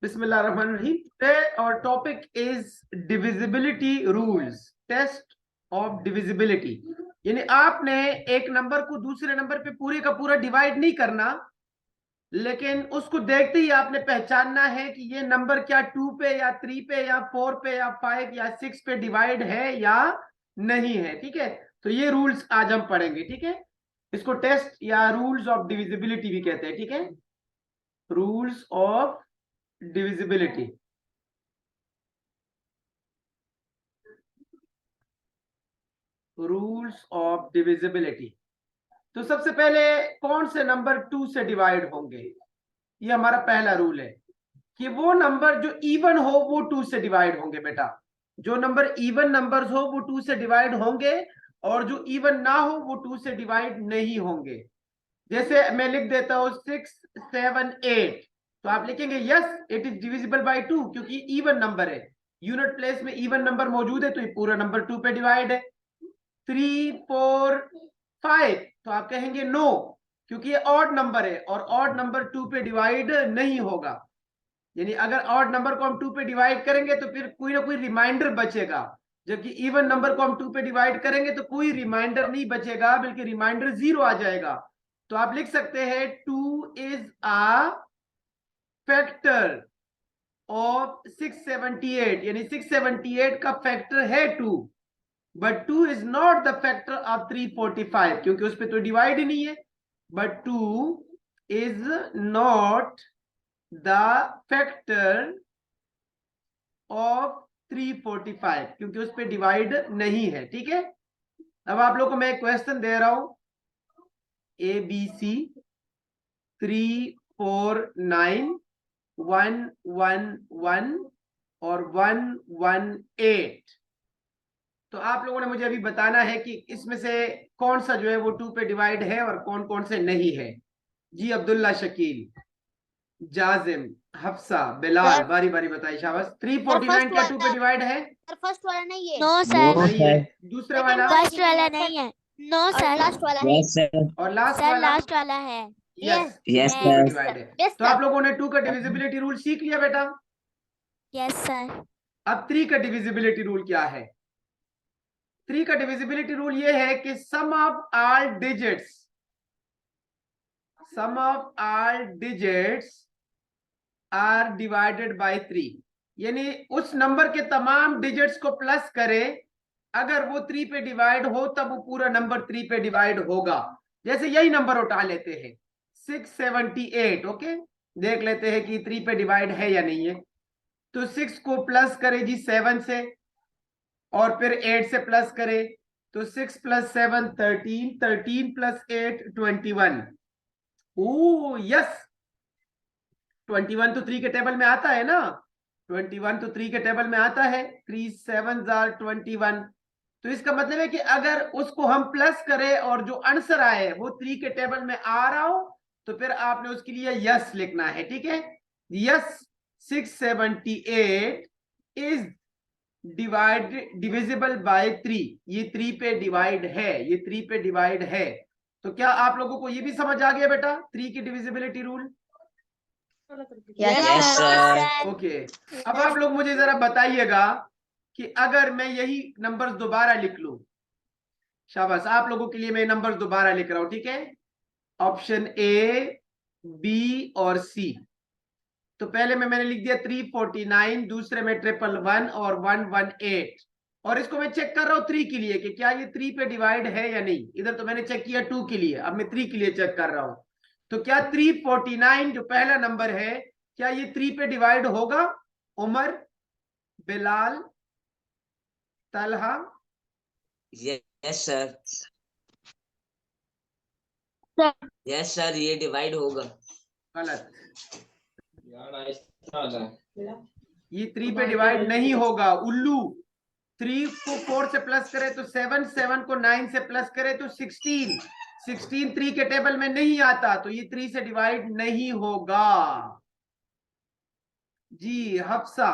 बिस्मिल्लाहिर्रहमानिर्रहीम। Today our topic is divisibility rules, test of divisibility। यानी आपने एक नंबर को दूसरे नंबर पे पूरे का पूरा डिवाइड नहीं करना, लेकिन उसको देखते ही आपने पहचानना है कि ये नंबर क्या 2 पे या 3 पे या 4 पे या 5 या 6 पे डिवाइड है या नहीं है। ठीक है, तो ये रूल्स आज हम पढ़ेंगे। ठीक है, इसको टेस्ट या रूल्स ऑफ डिविजिबिलिटी भी कहते हैं। ठीक है, rules of divisibility. Rules of divisibility. तो सबसे पहले कौन से नंबर 2 से डिवाइड होंगे? ये हमारा पहला रूल है कि वो नंबर जो इवन हो वो 2 से डिवाइड होंगे। बेटा, जो नंबर इवन नंबर्स हो वो 2 से डिवाइड होंगे, और जो इवन ना हो वो 2 से डिवाइड नहीं होंगे। जैसे मैं लिख देता हूं 6 7 8, तो आप लिखेंगे yes it is divisible bye 2, क्योंकि इवन नंबर है, यूनिट प्लेस में इवन नंबर मौजूद है, तो ये पूरा नंबर 2 पे डिवाइड है। 3 4 5, तो आप कहेंगे नो, क्योंकि ये ऑड नंबर है और ऑड नंबर 2 पे डिवाइड नहीं होगा। यानी अगर ऑड नंबर को हम 2 पे डिवाइड करेंगे तो फिर कोई ना कोई रिमाइंडर बचेगा, जबकि इवन नंबर को हम 2 पे डिवाइड करेंगे तो कोई रिमाइंडर नहीं बचेगा, बल्कि रिमाइंडर 0 आ जाएगा। तो आप लिख सकते हैं 2 इज अ फैक्टर ऑफ 678, यानी 678 का फैक्टर है 2, but 2 is not the factor of 345, क्योंकि उस पर तो डिवाइड ही नहीं है। But 2 is not the factor of 345, क्योंकि उस पर डिवाइड नहीं है। ठीक है, अब आप लोगों को मैं एक क्वेश्चन दे रहा हूं, ABC 3 4 9 1 1 1 और 1 1 8। तो आप लोगों ने मुझे अभी बताना है कि इसमें से कौन सा जो है वो 2 पे डिवाइड है और कौन कौन से नहीं है। जी अब्दुल्ला, शकील, जाजिम, हफ्सा, बिलाल, बारी बारी बताइए। शाबाश। 349 क्या 2 पे डिवाइड है? फर्स्ट वाला नहीं है। नो सर, नहीं है। दूसरे वाला? फर्स्ट वाला नहीं है। नो सर, लास्ट वाला है। Yes sir. और लास्ट सर वाला? लास्ट वाला है। यस, यस 2 पे सर। डिवाइड है। यस तो आप लोगों ने 2 का डिविजिबिलिटी रूल सीख लिया बेटा। Yes sir. अब 3 का डिविजिबिलिटी रूल क्या है? 3 का डिविजिबिलिटी रूल ये है कि sum of all digits, sum of all digits are divided by 3। यानी उस नंबर के तमाम डिजिट्स को प्लस करे, अगर वो 3 पे डिवाइड हो तब वो पूरा नंबर 3 पे डिवाइड होगा। जैसे यही नंबर उठा लेते हैं 678। ओके, देख लेते हैं कि 3 पे डिवाइड है या नहीं है। तो 6 को प्लस करे जी 7 से, और फिर 8 से प्लस करे, तो 6 + 7 13, 13 + 8 21। ओ यस, 21 तो 3 के टेबल में आता है ना, 21 तो 3 के टेबल में आता है। 3 7 are 21। तो इसका मतलब है कि अगर उसको हम प्लस करें और जो आंसर आए वो 3 के टेबल में आ रहा हो, तो फिर आपने उसके लिए यस लिखना है। ठीक है, यस 678 इज डिविजिबल बाय 3। ये 3 पे डिवाइड है, ये 3 पे डिवाइड है। तो क्या आप लोगों को ये भी समझ आ गया बेटा 3 की divisibility rule? Yes sir. Okay, अब आप लोग मुझे जरा बताइएगा कि अगर मैं यही नंबर्स दोबारा लिख लूं। शाबाश, आप लोगों के लिए मैं नंबर्स दोबारा लिख रहा हूं। ठीक है, ऑप्शन ए, बी और सी। तो पहले में मैंने लिख दिया 349, दूसरे में 111 और 118। और इसको मैं चेक कर रहा हूं 3 के लिए कि क्या ये 3 पे डिवाइड है या नहीं। इधर तो मैंने चेक किया 2 के लिए, अब मैं 3 के लिए चेक कर रहा हूं। तो क्या 349 जो पहला नंबर है, क्या ये 3 पे डिवाइड होगा? Umar, Bilal, Talha? Yes sir. Yes sir, ये डिवाइड होगा। गलत, ये 3 पे डिवाइड नहीं होगा। उल्लू, 3 को 4 से प्लस करे तो 7, 7 को 9 से प्लस करे तो 16, 16 3 के टेबल में नहीं आता, तो ये 3 से डिवाइड नहीं होगा। जी हफ्सा,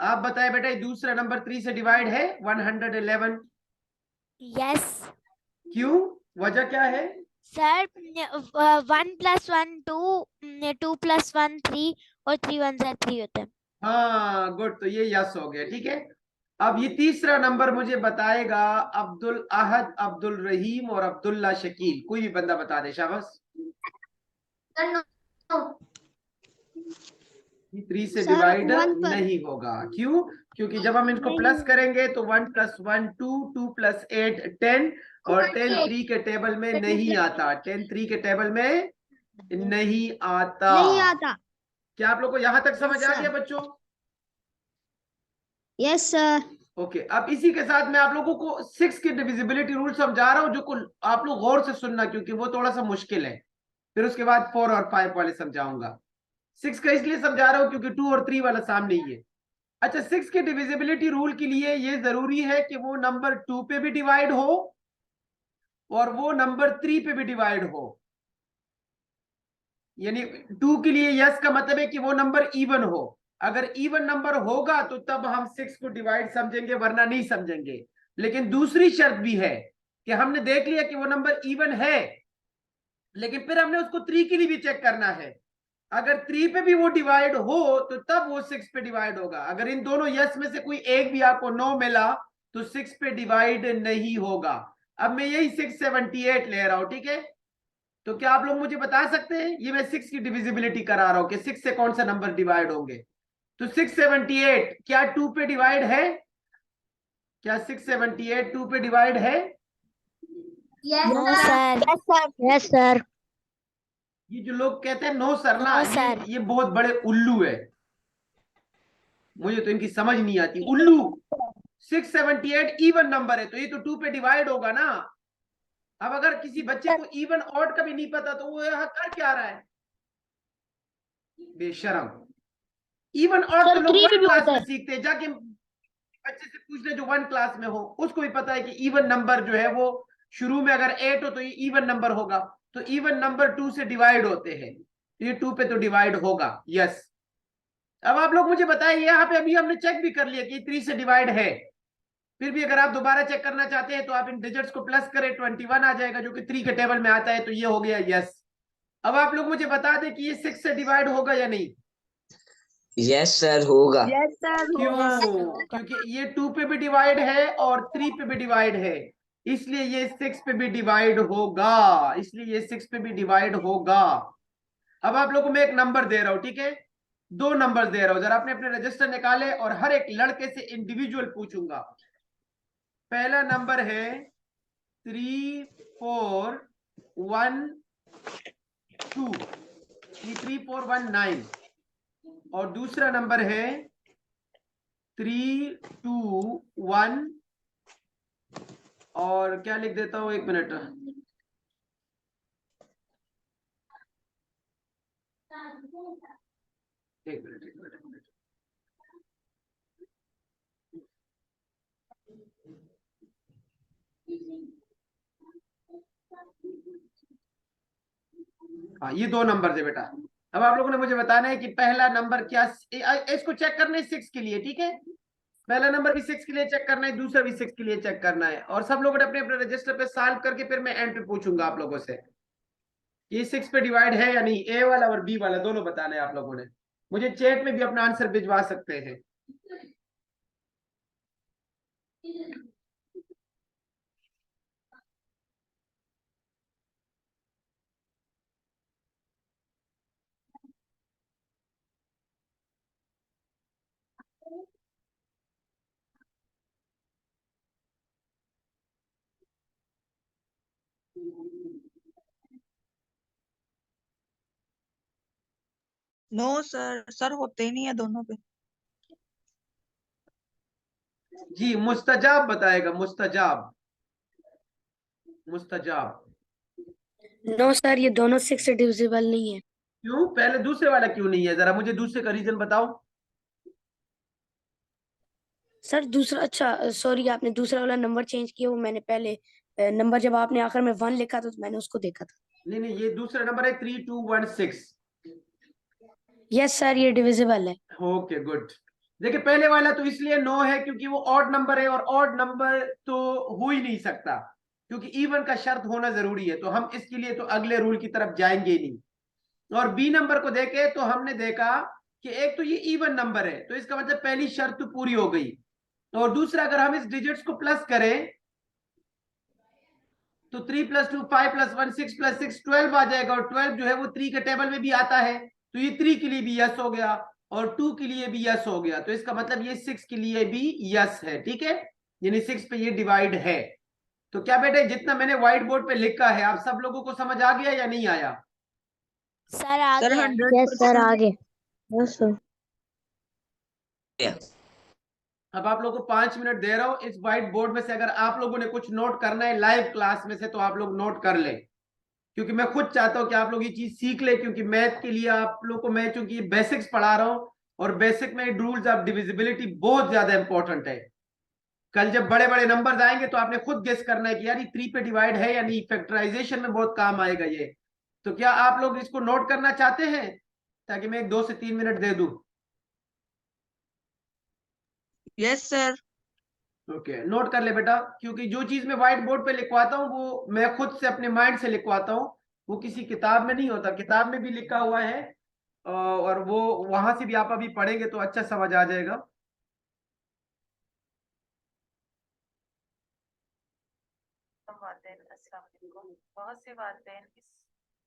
आप बताए बेटा ये दूसरा नंबर 3 से डिवाइड है? 111। यस क्यों, वजह क्या है? सर, 1 + 1 2, 2 + 1 3, और 3 1 ज़ा 3 होता है। हाँ गुड, तो ये यस हो गया। ठीक है, अब ये तीसरा नंबर मुझे बताएगा अब्दुल अहद, अब्दुल रहीम और अब्दुल्ला शकील। कोई भी बंदा बता दे, शाबाश। 3 से सर, डिवाइड 1 पर। नहीं होगा। क्यों? क्योंकि जब हम इनको प्लस करेंगे तो 1 + 1 2, 2 + 8 10, और 10 3 के टेबल में नहीं आता। 10 3 के टेबल में नहीं आता। नहीं आता। क्या आप लोग को यहां तक समझ Yes, आ sir. गया बच्चों? Yes sir. ओके, अब इसी के साथ मैं आप लोगों को 6 की डिविजिबिलिटी रूल समझा रहा हूं, जो को आप लोग गौर से सुनना, क्योंकि वो थोड़ा सा मुश्किल है। फिर उसके बाद 4 और 5 वाले समझाऊंगा। 6 का इसलिए समझा रहा हूं क्योंकि 2 और 3 वाला सामने ही है। अच्छा, 6 के डिविजिबिलिटी रूल के लिए ये जरूरी है कि वो नंबर 2 पे भी डिवाइड हो और वो नंबर 3 पे भी डिवाइड हो। यानी 2 के लिए यस का मतलब है कि वो नंबर इवन हो। अगर इवन नंबर होगा तो तब हम 6 को डिवाइड समझेंगे, वरना नहीं समझेंगे। लेकिन दूसरी शर्त भी है कि हमने देख लिया कि वो नंबर इवन है, लेकिन फिर हमने उसको 3 के लिए भी चेक करना है। अगर 3 पे भी वो डिवाइड हो तो तब वो 6 पे डिवाइड होगा। अगर इन दोनों यस में से कोई एक भी आपको नो मिला तो 6 पे डिवाइड नहीं होगा। अब मैं यही 678 ले रहा हूं, ठीक है? तो क्या आप लोग मुझे बता सकते हैं, ये मैं 6 की डिविजिबिलिटी करा रहा हूं कि 6 से कौन सा नंबर डिवाइड होंगे? तो 678 क्या 2 पे डिवाइड है? क्या 678 2 पे डिवाइड है? No sir. Yes sir. ये जो लोग कहते हैं नो सर ना, नो सर। ये बहुत बड़े उल्लू है। मुझे तो इनकी समझ नहीं आती। उल्लू, 678 इवन नंबर है तो ये तो 2 पे डिवाइड होगा ना। अब अगर किसी बच्चे को इवन ऑड का भी नहीं पता तो वो यहाँ कर क्या रहा है? बेशरम। इवन ऑड तो सर, लोग 3 पे 1 भी क्लास होता में है। सीखते हैं। जाके बच्चे से पूछ ले जो 1 क्लास में हो, उसको भी पता है कि इवन नंबर जो है वो शुरू में अगर 8 हो तो ये इवन नंबर होगा। तो इवन नंबर 2 से डिवाइड होते हैं, तो ये 2 पे तो डिवाइड होगा। यस। अब आप लोग मुझे बताइए, यहाँ पे अभी हमने चेक भी कर लिया कि 3 से डिवाइड है। फिर भी अगर आप दोबारा चेक करना चाहते हैं तो आप इन डिजिट्स को प्लस करें, 21 आ जाएगा जो कि 3 के टेबल में आता है। तो ये हो गया यस। अब आप लोग मुझे बता दें कि ये 6 से डिवाइड होगा या नहीं? यस सर होगा। Yes sir. क्यों? क्योंकि ये 2 पे भी डिवाइड है और 3 पे भी डिवाइड है, इसलिए ये 6 पे भी डिवाइड होगा। इसलिए ये 6 पे भी डिवाइड होगा। अब आप लोगों को मैं एक नंबर दे रहा हूं, ठीक है? 2 नंबर दे रहा हूं, जरा आपने अपने रजिस्टर निकाले और हर एक लड़के से इंडिविजुअल पूछूंगा। पहला नंबर है 3 4 1 2, 3 4 1 9, और दूसरा नंबर है 3 2 1, और क्या लिख देता हूं, 1 मिनट। एक मिनट, एक मिनट, एक मिनट। हाँ, ये 2 नंबर है बेटा। अब आप लोगों ने मुझे बताना है कि पहला नंबर क्या, इसको चेक करना है 6 के लिए, ठीक है? पहला नंबर भी 6 के लिए चेक करना है, दूसरा भी 6 के लिए चेक करना है, और सब लोगों ने अपने अपने रजिस्टर पे सॉल्व करके फिर मैं एंड पे पूछूंगा आप लोगों से ये 6 पे डिवाइड है या नहीं। ए वाला और बी वाला दोनों बताना है आप लोगों ने। मुझे चैट में भी अपना आंसर भिजवा सकते हैं। नो सर, सर होते ही नहीं है दोनों पे। जी, मुस्तजाब बताएगा, मुस्तजाब, मुस्तजाब। नो सर, ये दोनों 6 से डिविजिबल नहीं है। क्यों? पहले दूसरे वाला क्यों नहीं है? जरा मुझे दूसरे का रीजन बताओ। सर दूसरा, अच्छा सॉरी, आपने दूसरा वाला नंबर चेंज किया, वो मैंने पहले नंबर जब आपने आखिर में 1 लिखा था तो मैंने उसको देखा था। नहीं नहीं, ये दूसरा नंबर है 3216। यस सर, ये डिविजिबल है। Okay good. देखिए, पहले वाला तो इसलिए नो है क्योंकि वो ऑड नंबर है, और ऑड नंबर तो हो ही नहीं सकता क्योंकि इवन का शर्त होना जरूरी है। तो हम इसके लिए तो अगले रूल की तरफ जाएंगे ही नहीं। और बी नंबर को देखे तो हमने देखा कि एक तो ये इवन नंबर है, तो इसका मतलब पहली शर्त तो पूरी हो गई। और दूसरा, अगर हम इस डिजिट्स को प्लस करें तो 3 + 2 5 + 1 6 + 6 12 आ जाएगा, और 12 जो है वो 3 के टेबल में भी आता है, तो ये 3 के लिए भी यस हो गया और 2 के लिए भी यस हो गया, तो इसका मतलब ये 6 के लिए भी यस है। ठीक है, यानी 6 पे ये डिवाइड है। तो क्या बेटे, जितना मैंने व्हाइट बोर्ड पे लिखा है आप सब लोगों को समझ आ गया या नहीं आया? सर आ सर गया। 100%। आगे। Yes sir. अब आप लोगों को 5 मिनट दे रहा हूं, इस व्हाइट बोर्ड में से अगर आप लोगों ने कुछ नोट करना है लाइव क्लास में से तो आप लोग नोट कर लें, क्योंकि मैं खुद चाहता हूं कि आप लोग ये चीज सीख ले, क्योंकि मैथ के लिए आप लोग को मैं चूंकि बेसिक्स पढ़ा रहा हूं, और बेसिक में रूल्स ऑफ डिविजिबिलिटी बहुत ज्यादा इंपॉर्टेंट है। कल जब बड़े बड़े नंबर्स आएंगे तो आपने खुद गेस करना है कि यार ये 3 पे डिवाइड है या नहीं, फैक्टराइजेशन में बहुत काम आएगा ये। तो क्या आप लोग इसको नोट करना चाहते हैं, ताकि मैं 2 से 3 मिनट दे दूं? Yes sir. ओके, नोट कर ले बेटा, क्योंकि जो चीज मैं व्हाइट बोर्ड पे लिखवाता हूँ वो मैं खुद से अपने माइंड से लिखवाता हूँ, वो किसी किताब में नहीं होता। किताब में भी लिखा हुआ है और वो वहां से भी आप अभी पढ़ेंगे तो अच्छा समझ आ जाएगा। वातेन अस्सलाम वालेकुम। बहुत से वातेन इस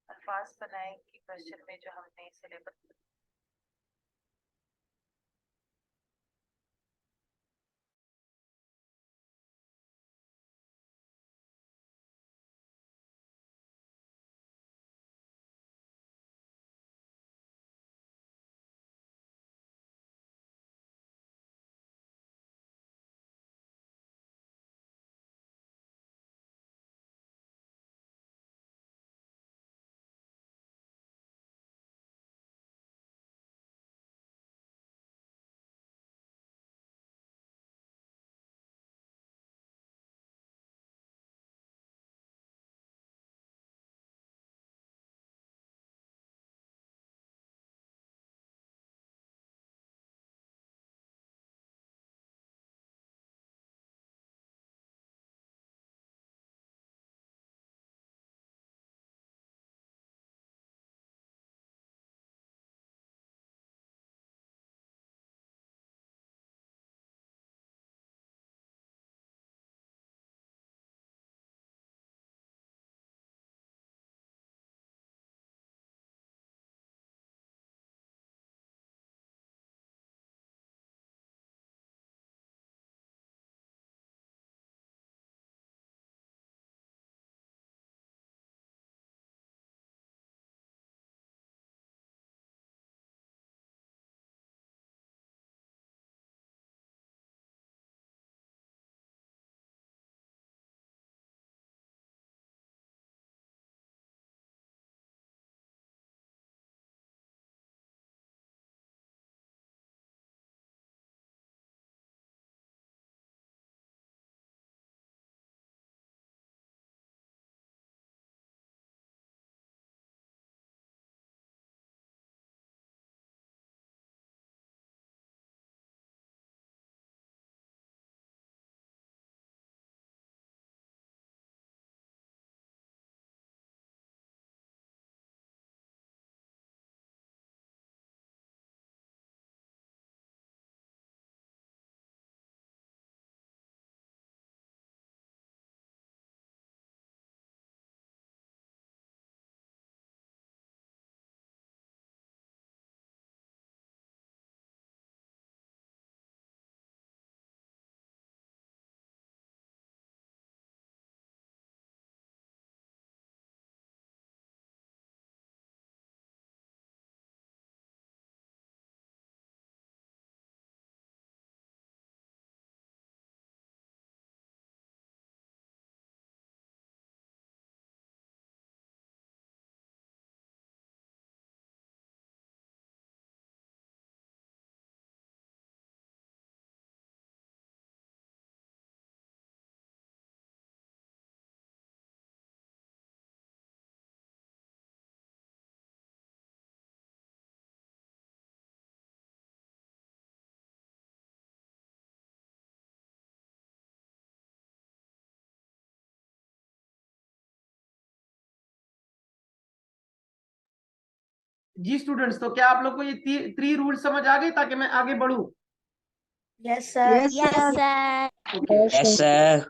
अल्फाज बनाए कि क्वेश्चन में जो हमने सिलेबस जी स्टूडेंट्स, तो क्या आप लोग को ये 3 रूल समझ आ गए ताकि मैं आगे बढ़ूं? Yes sir. Yes sir. Okay, yes sir.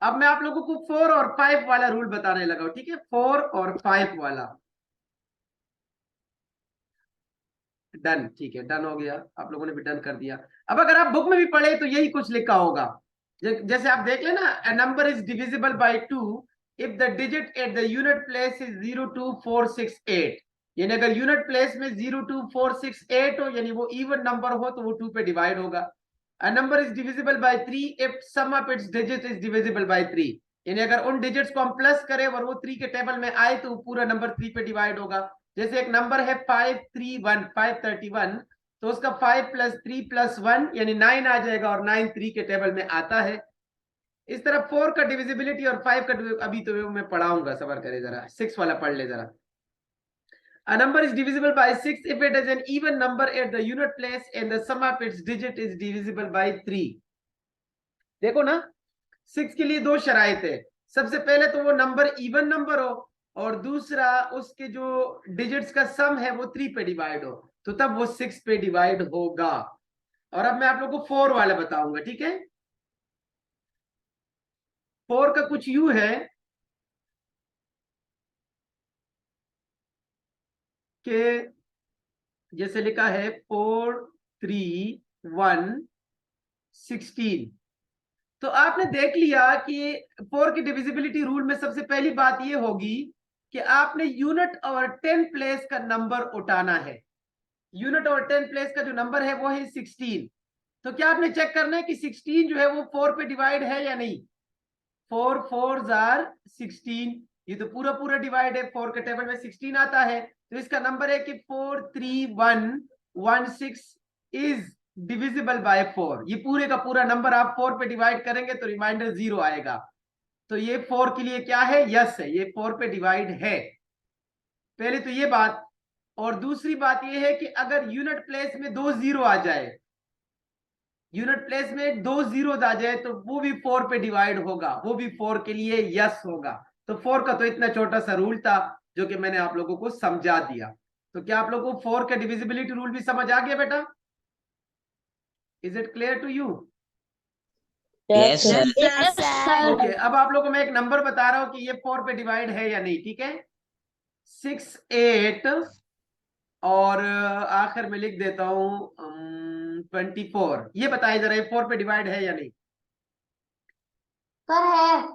अब मैं आप लोगों को 4 और 5 वाला रूल बताने लगा हूं, ठीक है? 4 और 5 वाला। डन, ठीक है, डन हो गया, आप लोगों ने भी डन कर दिया। अब अगर आप बुक में भी पढ़े तो यही कुछ लिखा होगा, जैसे आप देख लेना, a number is divisible by 2 if the digit at the unit place is 02468। यानी अगर यूनिट प्लेस में 02468 हो, यानी वो इवन नंबर हो, तो वो 2 पे डिवाइड होगा। a number is divisible by 3 if sum of its digit is divisible by 3। यानी अगर उन डिजिट्स को हम प्लस करें और वो 3 के टेबल में आए तो पूरा नंबर 3 पे डिवाइड होगा। जैसे एक नंबर है 531, तो उसका 5 + 3 + 1 यानी 9 आ जाएगा, और 9 3 के टेबल में आता है। इस तरह 4 का डिविजिबिलिटी और 5 का अभी तो मैं पढ़ाऊंगा, सबर करे जरा। 6 वाला पढ़ ले जरा। A number is divisible by 6 if it is an even number at the unit place and the sum of its digit is divisible by 3। देखो ना, 6 के लिए 2 शराइत है। सबसे पहले तो वो नंबर इवन नंबर हो, और दूसरा उसके जो डिजिट्स का सम है वो 3 पे डिवाइड हो, तो तब वो 6 पे डिवाइड होगा। और अब मैं आप लोगों को 4 वाला बताऊंगा, ठीक है? 4 का कुछ यूं है कि जैसे लिखा है 4 3 1 16। तो आपने देख लिया कि 4 की डिविजिबिलिटी रूल में सबसे पहली बात ये होगी कि आपने यूनिट और 10 प्लेस का नंबर उठाना है। यूनिट और 10 प्लेस का जो नंबर है वो है 16। तो क्या आपने चेक करना है कि 16 जो है वो 4 पे डिवाइड है या नहीं? 4 4s are 16, ये तो पूरा पूरा डिवाइड है, 4 के टेबल में 16 आता है। तो इसका नंबर है कि 43116 इज डिविजिबल बाय 4। ये पूरे का पूरा नंबर आप 4 पे डिवाइड करेंगे तो रिमाइंडर 0 आएगा। तो ये 4 के लिए क्या है? यस है, ये 4 पे डिवाइड है। पहले तो ये बात। और दूसरी बात ये है कि अगर यूनिट प्लेस में 2 0 आ जाए, यूनिट प्लेस में 2 0 आ जाए, तो वो भी 4 पे डिवाइड होगा, वो भी 4 के लिए यस होगा। तो 4 का तो इतना छोटा सा रूल था जो कि मैंने आप लोगों को समझा दिया। तो क्या आप लोगों को 4 का डिविजिबिलिटी रूल भी समझ आ गया बेटा? Is it clear to you? Yes sir. Yes sir. Okay, अब आप लोगों को मैं एक नंबर बता रहा हूं कि ये 4 पे डिवाइड है या नहीं, ठीक है? 6 8 और आखिर में लिख देता हूं 24। ये बताइए जरा, ये 4 पे डिवाइड है या नहीं? सर है।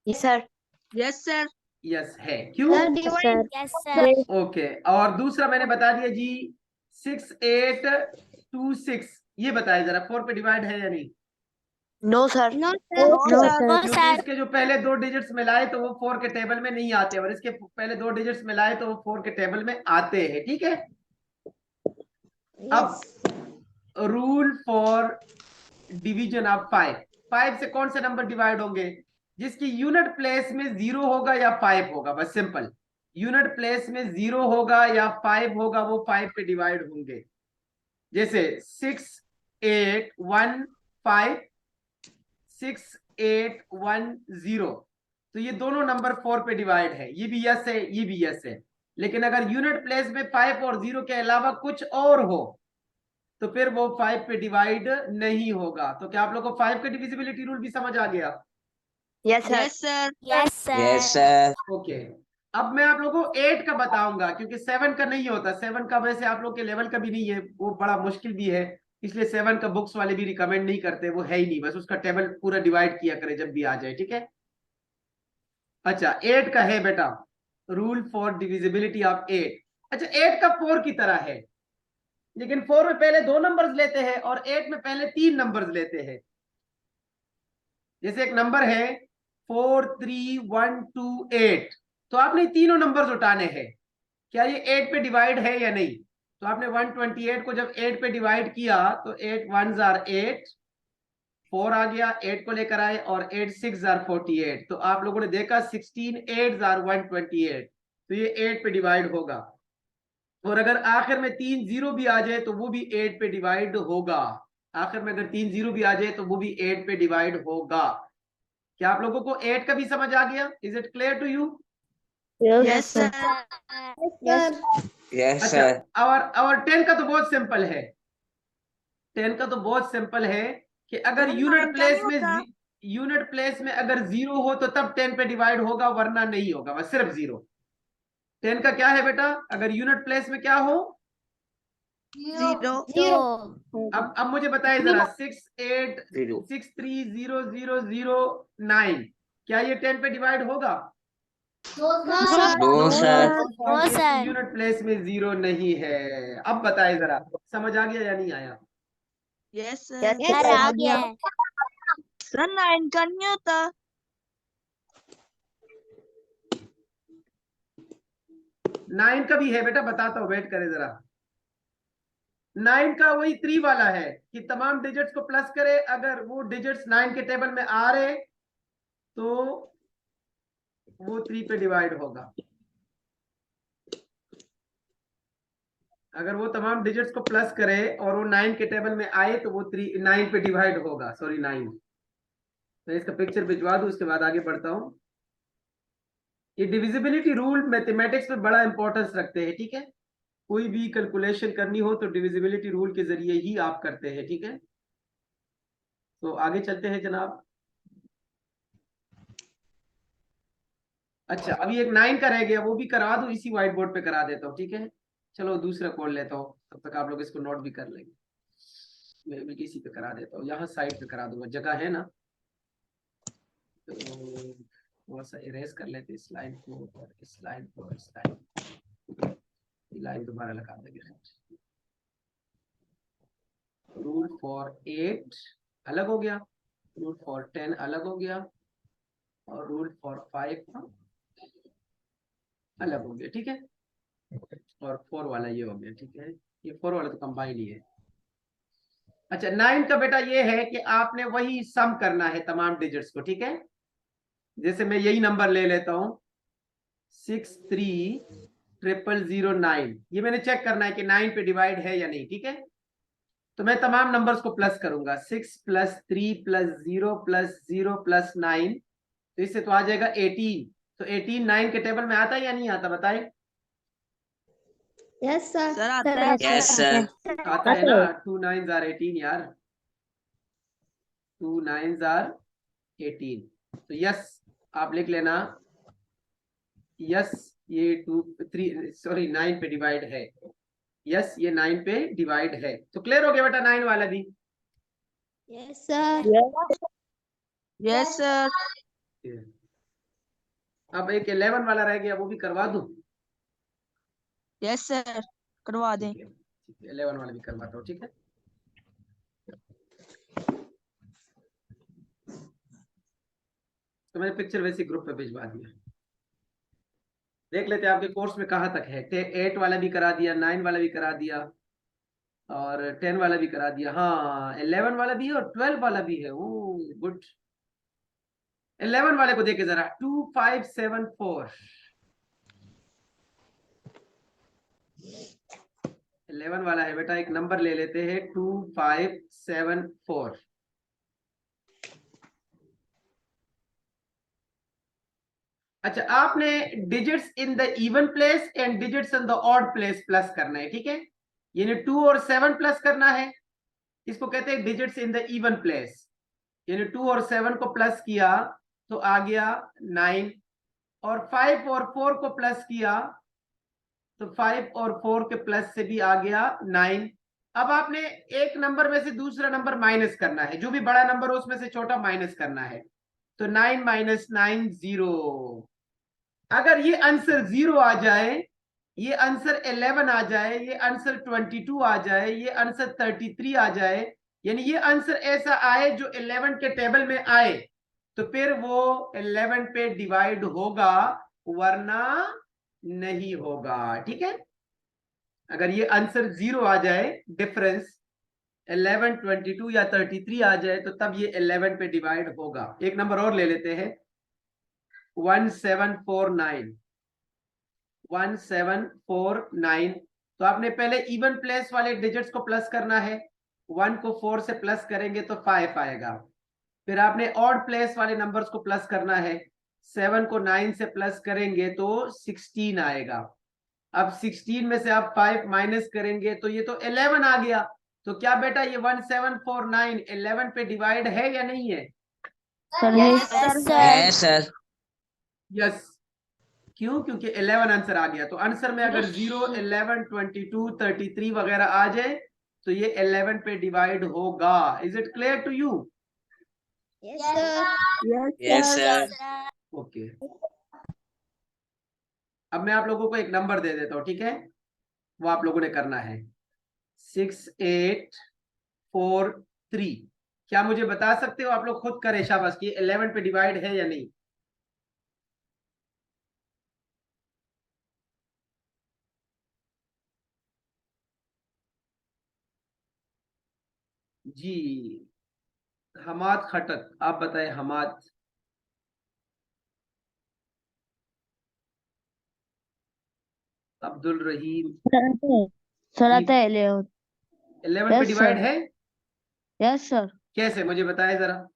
Yes sir. Yes sir. Yes है। क्यों? Sir yes sir. ओके, और दूसरा मैंने बता दिया जी 6 8 2 6। ये बताइए जरा, 4 पे डिवाइड है या नहीं? No sir. No no sir. क्योंकि इसके जो पहले 2 डिजिट्स मिलाए तो वो 4 के टेबल में नहीं आते, और इसके पहले 2 डिजिट्स मिलाए तो वो 4 के टेबल में आते हैं, ठीक है? अब रूल फॉर डिवीजन ऑफ 5। 5 से कौन से नंबर डिवाइड होंगे? जिसकी यूनिट प्लेस में 0 होगा या 5 होगा, बस सिंपल। यूनिट प्लेस में 0 होगा या 5 होगा, वो 5 पे डिवाइड होंगे। जैसे 6 8 1 5, 6 8 1 0। तो ये दोनों नंबर 4 पे डिवाइड है, ये भी यस है, ये भी यस है। लेकिन अगर यूनिट प्लेस में 5 और 0 के अलावा कुछ और हो तो फिर वो 5 पे डिवाइड नहीं होगा। तो क्या आप लोग को 5 का डिविजिबिलिटी रूल भी समझ आ गया? Yes sir. Yes sir. Yes yes sir. Sir. Okay, अब मैं आप लोगों को 8 का बताऊंगा, क्योंकि 7 का नहीं होता। 7 का वैसे आप लोग के लेवल का भी नहीं है, वो बड़ा मुश्किल भी है, इसलिए 7 का बुक्स वाले भी रिकमेंड नहीं करते, वो है ही नहीं, बस उसका टेबल पूरा डिवाइड किया करे जब भी आ जाए, ठीक है? अच्छा, 8 का है बेटा, रूल फॉर डिविजिबिलिटी ऑफ 8। अच्छा, 8 का 4 की तरह है, लेकिन 4 में पहले 2 नंबर्स लेते हैं और 8 में पहले 3 नंबर्स लेते हैं। जैसे एक नंबर है 43128, तो आपने तीनों नंबर्स उठाने हैं। क्या ये 8 पे डिवाइड है या नहीं? तो आपने 128 को जब 8 पे डिवाइड किया तो 8 1s are 8, 4 आ गया, 8 को लेकर आए, और 8 6s are 48। तो आप लोगों ने देखा 16 8s are 128, तो ये 8 पे डिवाइड होगा। और अगर आखिर में 3 0 भी आ जाए तो वो भी 8 पे डिवाइड होगा। आखिर में अगर 3 0 भी आ जाए तो वो भी 8 पे डिवाइड होगा। क्या आप लोगों को 8 का भी समझ आ गया? Is it clear to you? Yes, sir. Yes. Yes, अच्छा, sir. और 10 का तो बहुत सिंपल है। 10 का तो बहुत सिंपल है कि अगर Sir, यूनिट 9 का नहीं प्लेस होता। में यूनिट प्लेस में अगर 0 हो तो तब 10 पे डिवाइड होगा, वरना नहीं होगा, बस सिर्फ 0। 10 का क्या है बेटा, अगर यूनिट प्लेस में क्या हो? 0. अब मुझे बताइए जरा, 6 8 0. 6 3 0 0 0 9, क्या ये 10 पे डिवाइड होगा? No, sir. क्योंकि यूनिट प्लेस में 0 नहीं है। अब बताइए जरा, समझ आ गया या नहीं आया? Yes, sir. Yes, sir, आ गया है। Sir, 9 का नहीं होता। 9 का भी है बेटा, बताता हूँ, वेट करे जरा। 9 का वही 3 वाला है कि तमाम डिजिट्स को प्लस करे, अगर वो डिजिट्स 9 के टेबल में आ रहे तो वो 3 पे डिवाइड होगा। अगर वो तमाम डिजिट्स को प्लस करे और वो 9 के टेबल में आए तो वो 9 पे डिवाइड होगा। सॉरी 9। मैं इसका पिक्चर भिजवा दूं, उसके बाद आगे बढ़ता हूं। ये डिविजिबिलिटी रूल मैथमेटिक्स में बड़ा इंपॉर्टेंस रखते हैं, ठीक है। कोई भी कैलकुलेशन करनी हो तो डिविजिबिलिटी रूल के जरिए ही आप करते हैं, ठीक है। तो आगे चलते हैं जनाब। अच्छा, अभी एक 9 का रह गया, वो भी करा दूं, इसी व्हाइट बोर्ड पे करा देता हूँ, ठीक है। चलो दूसरा कोड लेता हूँ, तब तक आप लोग इसको नोट भी कर लेंगे। मैं भी किसी पे करा देता हूँ, यहाँ साइड पे करा दूंगा, जगह है ना। तो थोड़ा सा इरेज कर लेते इस लाइन को और इस लाइन को, इस लाइन दोबारा लगा देंगे। रूल फॉर 8 अलग हो गया, रूल फॉर 10 अलग हो गया, और रूल फॉर 5 अलग हो गया, ठीक है। और 4 वाला ये हो गया, ठीक है। ये 4 वाला तो कंबाइन ही है। अच्छा, 9 का बेटा ये है कि आपने वही सम करना है तमाम डिजिट्स को, ठीक है। जैसे मैं यही नंबर ले लेता हूं 630009, ये मैंने चेक करना है कि 9 पे डिवाइड है या नहीं, ठीक है। तो मैं तमाम नंबर्स को प्लस करूंगा, 6 + 3 + 0 + 0 + 9, तो इससे तो आ जाएगा 18। तो 18 9 के टेबल में आता है या नहीं आता, बताए? Yes, sir. Sir, आता है। Yes, sir. आता है ना। 2 9s are 18 यार, 2 9s are 18। तो यस आप लिख लेना, यस ये 9 पे डिवाइड है। यस ये 9 पे डिवाइड है। तो क्लियर हो गया बेटा 9 वाला भी। Yes, sir. Yes, sir. अब एक 11 वाला रह गया, वो भी करवा दूं? Yes, sir. करवा दें। ठीक है, 11 वाला भी करवाता हूँ, ठीक है। तो मैंने पिक्चर वैसे ग्रुप पे भिजवा दिया। देख लेते हैं आपके कोर्स में कहाँ तक है। 8 वाला भी करा दिया, 9 वाला भी करा दिया, और 10 वाला भी करा दिया। हाँ 11 वाला भी है और 12 वाला भी है। ओ गुड। 11 वाले को देखे जरा, 2574। 11 वाला है बेटा, एक नंबर ले लेते हैं 2574। अच्छा, आपने digits in the even place and digits in the odd place plus करना है, ठीक है। यानी 2 और 7 प्लस करना है, इसको कहते हैं digits in the even place. यानी 2 और 7 को प्लस किया तो आ गया 9, और 5 और 4 को प्लस किया तो 5 और 4 के प्लस से भी आ गया 9। अब आपने एक नंबर में से दूसरा नंबर माइनस करना है, जो भी बड़ा नंबर हो उसमें से छोटा माइनस करना है। तो 9 - 9 0। अगर ये आंसर 0 आ जाए, ये आंसर 11 आ जाए, ये आंसर 22 आ जाए, ये आंसर 33 आ जाए, यानी ये आंसर ऐसा आए जो 11 के टेबल में आए, तो फिर वो 11 पे डिवाइड होगा, वरना नहीं होगा, ठीक है। अगर ये आंसर 0 आ जाए, डिफरेंस 11 22 या 33 आ जाए, तो तब ये 11 पे डिवाइड होगा। एक नंबर और ले लेते हैं 1749। 1749। तो आपने पहले इवन प्लेस वाले डिजिट्स को प्लस करना है, 1 को 4 से प्लस करेंगे तो 5 आएगा। फिर आपने ऑड प्लेस वाले नंबर्स को प्लस करना है, 7 को 9 से प्लस करेंगे तो 16 आएगा। अब 16 में से आप 5 माइनस करेंगे तो ये तो 11 आ गया। तो क्या बेटा ये 1749 11 पे डिवाइड है या नहीं है? Yes, sir. Yes, sir. Yes. क्यों? क्योंकि 11 आंसर आ गया। तो आंसर में अगर 0, 11, 22, 33 वगैरह आ जाए तो ये 11 पे डिवाइड होगा। Is it clear to you? Yes, sir. Yes, sir. Okay. अब मैं आप लोगों को एक नंबर दे देता हूं, ठीक है? वो आप लोगों ने करना है 6843। क्या मुझे बता सकते हो? आप लोग खुद करें, शाबाश, कि 11 पे डिवाइड है या नहीं? जी, हमाद खटक, आप बताएं। हमाद, अब्दुल रहीम। सर जी, आता है 11। 11 पे Yes, डिवाइड sir. है? Yes, sir. कैसे, मुझे बताएं जरा।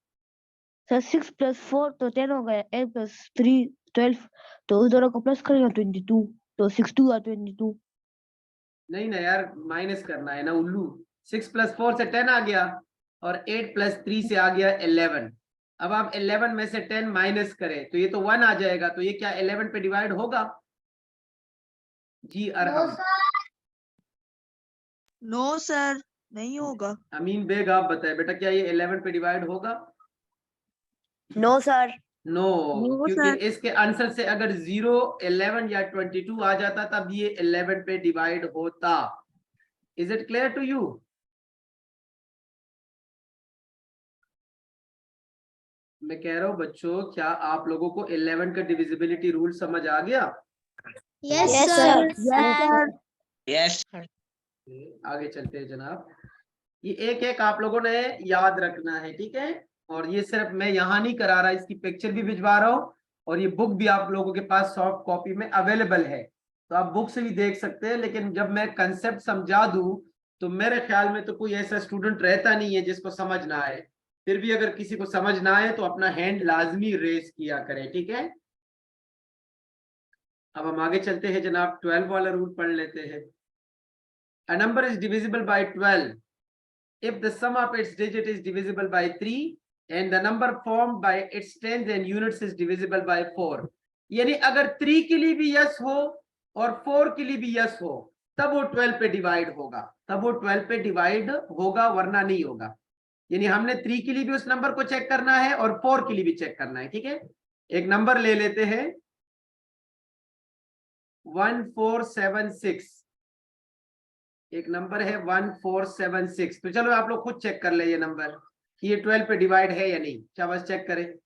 सर 6 + 4 तो 10 हो गया, 8 + 3 12, तो उस दोनों को प्लस करेंगे 22, तो 62 आ 22। नहीं ना यार, माइनस करना है ना उल्लू। 6 + 4 से 10 आ गया और 8 + 3 से आ गया 11। अब आप 11 में से 10 माइनस करें तो ये तो 1 आ जाएगा। तो ये क्या 11 पे डिवाइड होगा? जी अरहम। नो सर, नहीं होगा। अमीन बेग, आप बताएं बेटा, क्या ये 11 पे डिवाइड होगा? No sir. नो, नो क्योंकि सर। इसके आंसर से अगर 0, 11 या 22 आ जाता तब ये 11 पे डिवाइड होता। Is it clear to you? मैं कह रहा हूं बच्चों, क्या आप लोगों को 11 का डिविजिबिलिटी रूल समझ आ गया? Yes, Yes, sir. sir. Yes. आगे चलते हैं जनाब। ये एक एक आप लोगों ने याद रखना है, ठीक है? और ये सिर्फ मैं यहाँ नहीं करा रहा, इसकी पिक्चर भी भिजवा रहा हूँ और ये बुक भी आप लोगों के पास सॉफ्ट कॉपी में अवेलेबल है, तो आप बुक से भी देख सकते हैं। लेकिन जब मैं कंसेप्ट समझा दूं तो मेरे ख्याल में तो कोई ऐसा स्टूडेंट रहता नहीं है जिसको समझ ना आए। फिर भी अगर किसी को समझ ना आए तो अपना हैंड लाजमी रेस किया करें, ठीक है? अब हम आगे चलते हैं जनाब, 12 वाला रूल पढ़ लेते हैं। A number is divisible by 12 if the sum of its digit is divisible by 3 and the number formed by its tens and units is divisible by 4। यानी अगर 3 के लिए भी यस हो और 4 के लिए भी यस हो तब वो 12 पे डिवाइड होगा, तब वो 12 पे डिवाइड होगा, वरना नहीं होगा। यानी हमने 3 के लिए भी उस नंबर को चेक करना है और 4 के लिए भी चेक करना है, ठीक है? एक नंबर ले लेते हैं 1476। एक नंबर है 1476। तो चलो आप लोग खुद चेक कर ले ये नंबर कि ये 12 पे डिवाइड है या नहीं। शाबाश, चेक करें।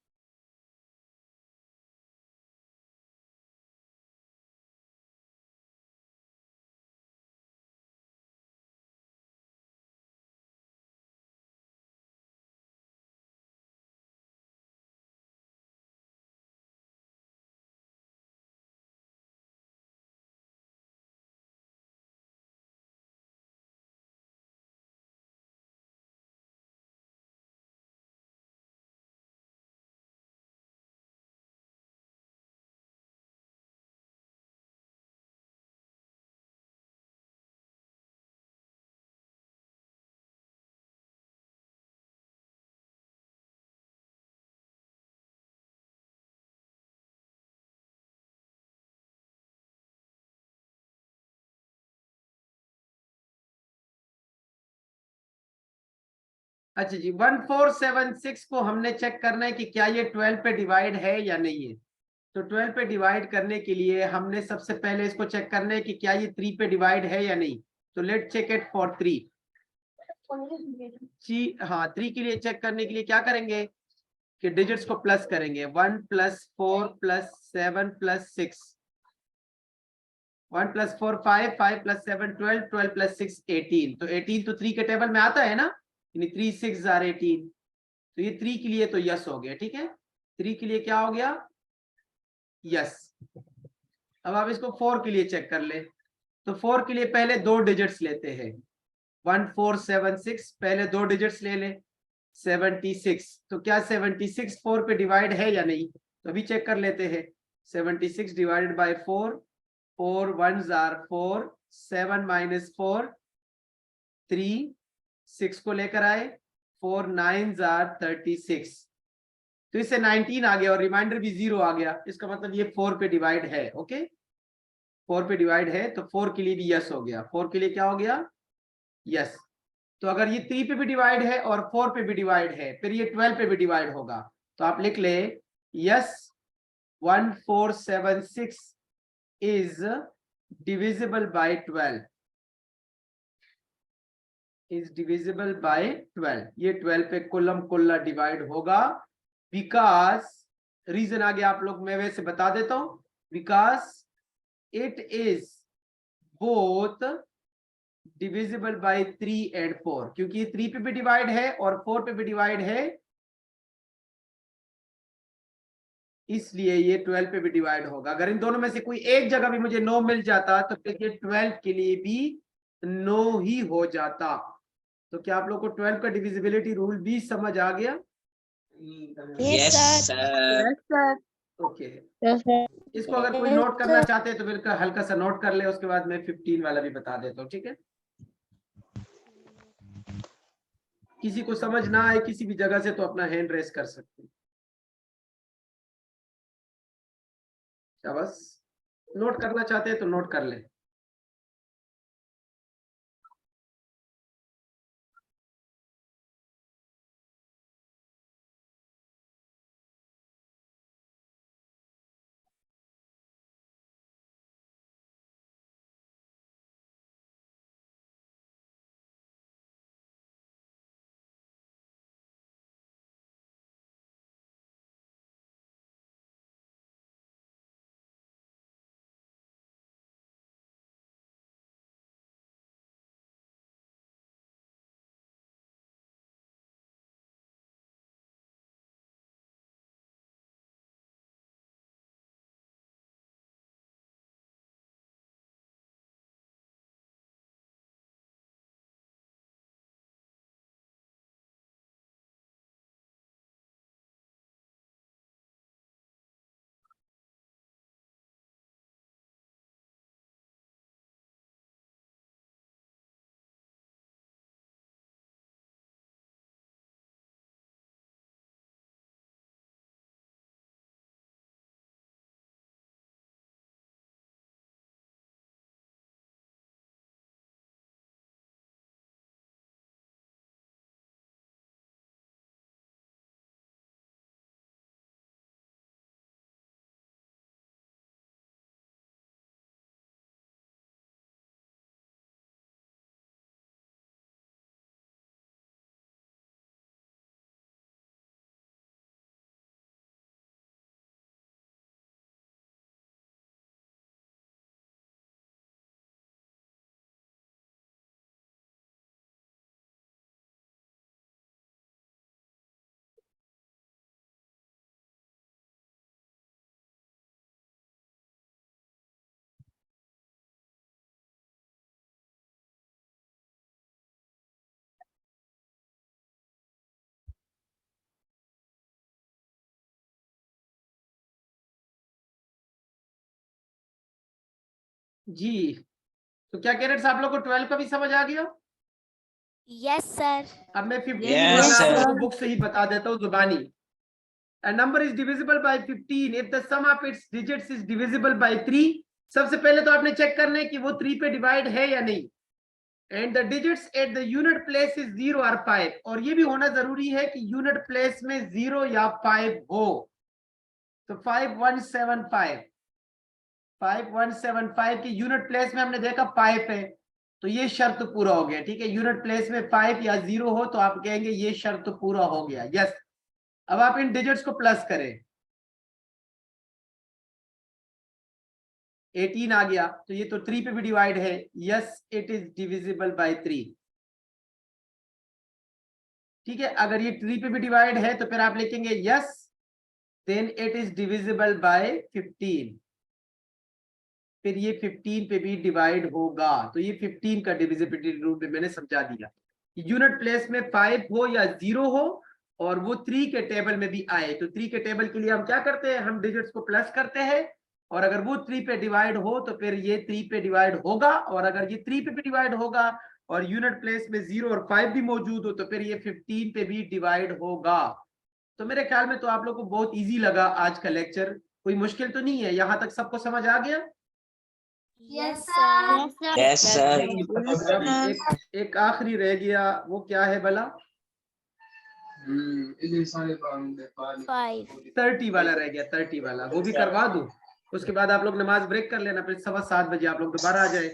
अच्छा जी, 1476 को हमने चेक करना है कि क्या ये 12 पे डिवाइड है या नहीं है। तो 12 पे डिवाइड करने के लिए हमने सबसे पहले इसको चेक करना है कि क्या ये 3 पे डिवाइड है या नहीं। तो लेट चेक इट फॉर 3। जी हाँ, 3 के लिए चेक करने के लिए क्या करेंगे कि डिजिट्स को प्लस करेंगे। 1 + 4 + 7 + 6, 1 + 4 5, 5 + 7 12, 12 + 6 18। तो 18 तो 3 के टेबल में आता है ना, यानी 3 6 are 18। तो ये 3 के लिए तो यस हो गया, ठीक है? 3 के लिए क्या हो गया? यस। अब आप इसको 4 के लिए चेक कर ले। तो 4 के लिए पहले 2 डिजिट्स लेते हैं। 1476, पहले 2 डिजिट्स ले ले। 76। तो क्या 76 4 पे डिवाइड है या नहीं? तो अभी चेक कर लेते हैं। 76 divided by 4, 4 1s are 4, 7 minus 4 3, 6 को लेकर आए, 4 9s are 36, तो इससे 19 आ गया और रिमाइंडर भी 0 आ गया। इसका मतलब ये 4 पे डिवाइड है। ओके, 4 पे डिवाइड है, तो 4 के लिए भी यस हो गया। 4 के लिए क्या हो गया? यस। तो अगर ये 3 पे भी डिवाइड है और 4 पे भी डिवाइड है, फिर ये 12 पे भी डिवाइड होगा। तो आप लिख ले yes 1476 is divisible bye 12, is divisible bye 12। ये 12 पे कुल्लम कुल्ला डिवाइड होगा, बिकॉज रीजन आगे आप लोग मैं वैसे बता देता हूं, because it is both divisible by 3 and 4, क्योंकि ये 3 पे भी डिवाइड है और 4 पे भी डिवाइड है, इसलिए ये 12 पे भी डिवाइड होगा। अगर इन दोनों में से कोई एक जगह भी मुझे नो मिल जाता तो फिर ये 12 के लिए भी नो ही हो जाता। तो क्या आप लोग को 12 का डिविजिबिलिटी रूल भी समझ आ गया? Yes, sir. ओके, इसको अगर कोई नोट करना चाहते हैं तो फिर हल्का सा नोट कर ले, उसके बाद मैं 15 वाला भी बता देता हूँ। ठीक है, किसी को समझ ना आए किसी भी जगह से तो अपना हैंड रेस कर सकते हैं। बस नोट करना चाहते हैं तो नोट कर ले। जी, तो क्या कह रहे थे आप लोग को 12 का भी समझ आ गया? Yes sir. अब मैं 15 Yes, वाला आप sir. लोगों को बुक से ही बता देता हूँ जुबानी। A number is divisible by 15 if the sum of its digits is divisible by 3। सबसे पहले तो आपने चेक करना है कि वो 3 पे डिवाइड है या नहीं, and the digits at the unit place is 0 और 5, और ये भी होना जरूरी है कि यूनिट प्लेस में 0 या 5 हो। तो 5175 के यूनिट प्लेस में हमने देखा 5 है, तो ये शर्त पूरा हो गया। ठीक है, यूनिट प्लेस में 5 या 0 हो तो आप कहेंगे ये शर्त पूरा हो गया। यस, अब आप इन डिजिट्स को प्लस करें, 18 आ गया, तो ये तो 3 पे भी डिवाइड है। Yes, it is divisible bye 3। ठीक है, अगर ये 3 पे भी डिवाइड है तो फिर आप लिखेंगे yes then it is divisible by 15, फिर ये 15 पे भी डिवाइड होगा। तो ये 15 का डिविजिबिलिटी रूल भी मैंने समझा दिया। यूनिट प्लेस में 5 हो या 0 हो, और वो 3 के टेबल में भी आए, तो 3 के टेबल के लिए हम क्या करते हैं, हम डिजिट्स को प्लस करते हैं, और अगर वो 3 पे डिवाइड हो तो फिर ये 3 पे डिवाइड होगा, और अगर ये 3 पे भी डिवाइड होगा और यूनिट प्लेस में 0 और 5 भी मौजूद हो तो फिर ये 15 पे भी डिवाइड होगा। तो मेरे ख्याल में तो आप लोग को बहुत इजी लगा आज का लेक्चर, कोई मुश्किल तो नहीं है, यहाँ तक सबको समझ आ गया? Yes, sir. Yes, sir. एक आखिरी रह गया, वो क्या है भला? 5. 30 वाला रह गया, 30 वाला, वो भी करवा दूं। उसके बाद आप लोग नमाज ब्रेक कर लेना, फिर 7:15 बजे आप लोग दोबारा आ जाए,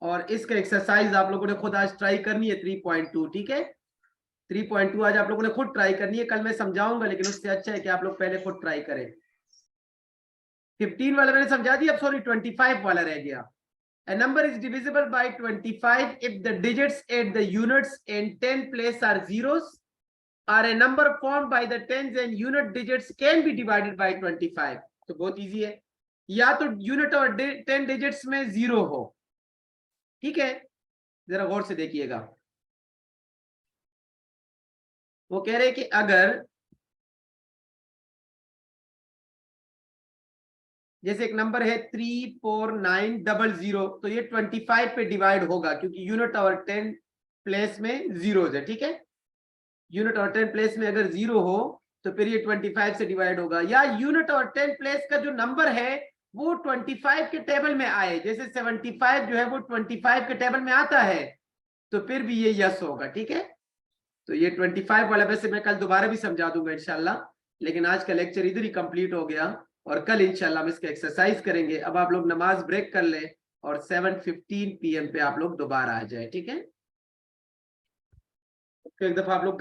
और इसका एक्सरसाइज आप लोगों ने खुद आज ट्राई करनी है 3.2, ठीक है? 3.2 आज आप लोगों ने खुद ट्राई करनी है, कल मैं समझाऊंगा, लेकिन उससे अच्छा है कि आप लोग पहले खुद ट्राई करें। 15 वाला मैंने समझा दिया, अब सॉरी 25 वाला रह गया। A number is divisible by 25 if the digits at the units and 10 place are zeros, or a number formed by the tens and unit digits can be divided by 25। तो बहुत इजी है, या तो unit और 10 digits में 0 हो, ठीक है? जरा गौर से देखिएगा, वो कह रहे हैं कि अगर जैसे एक नंबर है 34900, तो ये 25 पे डिवाइड होगा क्योंकि यूनिट और 10 प्लेस में जीरोज है, ठीक है? यूनिट और 10 प्लेस में अगर 0 हो तो फिर ये 25 से डिवाइड होगा, या यूनिट और 10 प्लेस का जो नंबर है वो 25 के टेबल में आए, जैसे 75 जो है वो 25 के टेबल में आता है, तो फिर भी ये यस होगा, ठीक है? तो ये 25 वाला वैसे मैं कल दोबारा भी समझा दूंगा इंशाल्लाह, लेकिन आज का लेक्चर इधर ही कंप्लीट हो गया, और कल इंशाल्लाह हम इसका एक्सरसाइज करेंगे। अब आप लोग नमाज ब्रेक कर लें और 7:15 PM पे आप लोग दोबारा आ जाए, ठीक है? एक दफा आप लोग